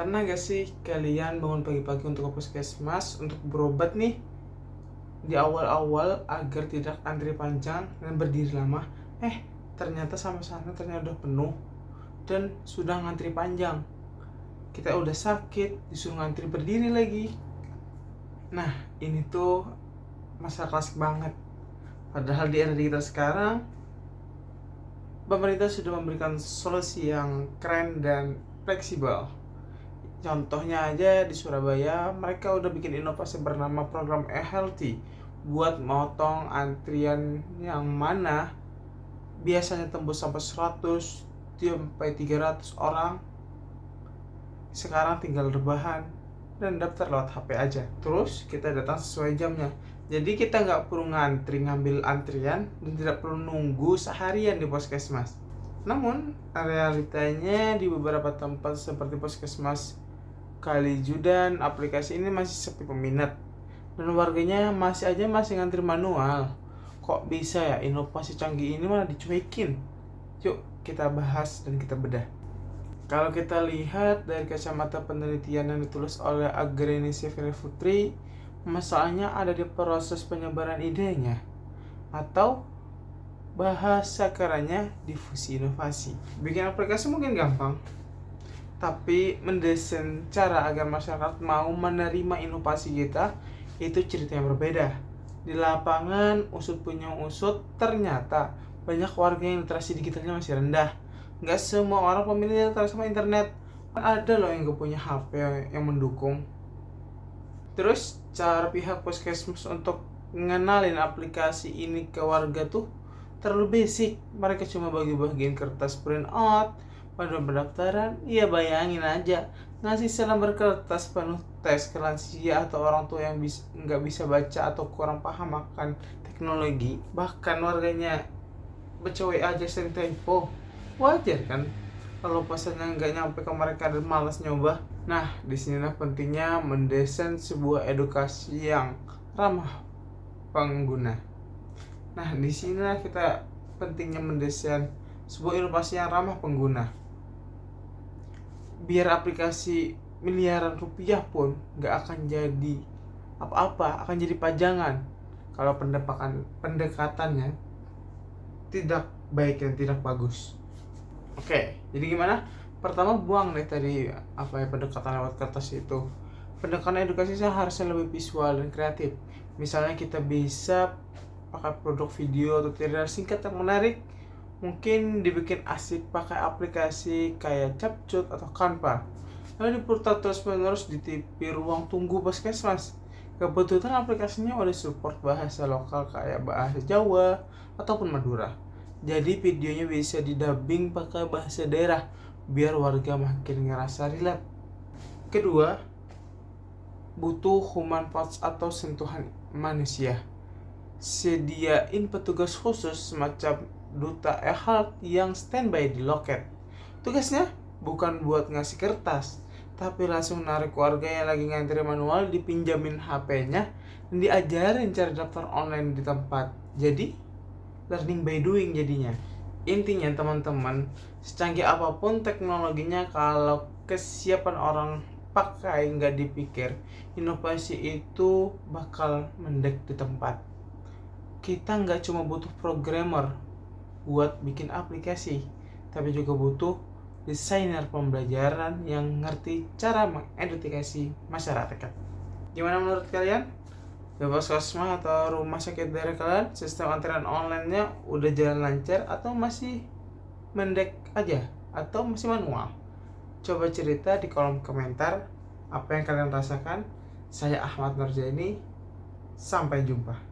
Pernah gak sih kalian bangun pagi-pagi untuk ke puskesmas untuk berobat nih di awal-awal agar tidak antri panjang dan berdiri lama? Ternyata sampai sana ternyata udah penuh dan sudah ngantri panjang. Kita udah sakit, disuruh ngantri berdiri lagi. Nah, ini tuh masalah klasik banget. Padahal di era digital sekarang, pemerintah sudah memberikan solusi yang keren dan fleksibel. Contohnya aja di Surabaya, mereka udah bikin inovasi bernama program e-healthy buat motong antrian yang mana biasanya tembus sampai 100 sampai 300 orang. Sekarang tinggal rebahan dan daftar lewat HP aja. Terus kita datang sesuai jamnya. Jadi kita nggak perlu ngantri ngambil antrian dan tidak perlu nunggu seharian di puskesmas. Namun realitanya di beberapa tempat seperti puskesmas Kalijudan, aplikasi ini masih sepi peminat dan warganya masih ngantri manual. Kok bisa ya inovasi canggih ini malah dicuekin? Yuk kita bahas dan kita bedah. Kalau kita lihat dari kacamata penelitian yang ditulis oleh Agrenisi Putri, masalahnya ada di proses penyebaran idenya atau bahasa kerennya difusi inovasi. Bikin aplikasi mungkin gampang, tapi mendesain cara agar masyarakat mau menerima inovasi kita itu cerita yang berbeda. Di lapangan, usut punya usut, ternyata banyak warga yang literasi digitalnya masih rendah. Nggak semua orang pemilih literasi sama internet. Ada loh yang gak punya HP yang mendukung. Terus cara pihak puskesmas untuk ngenalin aplikasi ini ke warga tuh terlalu basic. Mereka cuma bagi-bagiin kertas print out pada pendaftaran. Ya bayangin aja, ngasih selembar kertas penuh tes ke lansia atau orang tua yang nggak bisa baca atau kurang paham akan teknologi. Bahkan warganya baca WA aja sering tempo. Wajar kan kalau pesannya nggak nyampe ke mereka dan malas nyoba. Nah, disinilah pentingnya mendesain sebuah edukasi yang ramah pengguna. Nah, disinilah kita pentingnya mendesain sebuah inovasi yang ramah pengguna. Biar aplikasi miliaran rupiah pun gak akan jadi apa-apa, akan jadi pajangan kalau pendekatannya tidak baik dan tidak bagus. Oke, jadi gimana? Pertama buang deh tadi pendekatan lewat kertas itu. Pendekatan edukasi harusnya lebih visual dan kreatif. Misalnya kita bisa pakai produk video atau trailer singkat yang menarik. Mungkin dibikin asik pakai aplikasi kayak Capcut atau Canva. Lalu diputar terus menerus di TV ruang tunggu puskesmas. Kebetulan aplikasinya udah support bahasa lokal kayak bahasa Jawa ataupun Madura. Jadi videonya bisa didubbing pakai bahasa daerah biar warga makin ngerasa relate. Kedua, butuh human touch atau sentuhan manusia. Sediain petugas khusus semacam duta e-health yang standby di loket. Tugasnya bukan buat ngasih kertas, tapi langsung narik warga yang lagi ngantri manual, dipinjamin HP-nya dan diajarin cara daftar online di tempat. Jadi learning by doing jadinya. Intinya teman-teman, secanggih apapun teknologinya, kalau kesiapan orang pakai nggak dipikir, inovasi itu bakal mendek di tempat. Kita nggak cuma butuh programmer buat bikin aplikasi, tapi juga butuh desainer pembelajaran yang ngerti cara mengedukasi masyarakat. Gimana menurut kalian? Di puskesmas atau rumah sakit daerah kalian, sistem antrian online-nya udah jalan lancar atau masih mendek aja atau masih manual? Coba cerita di kolom komentar apa yang kalian rasakan. Saya Ahmad Nurjaini, sampai jumpa.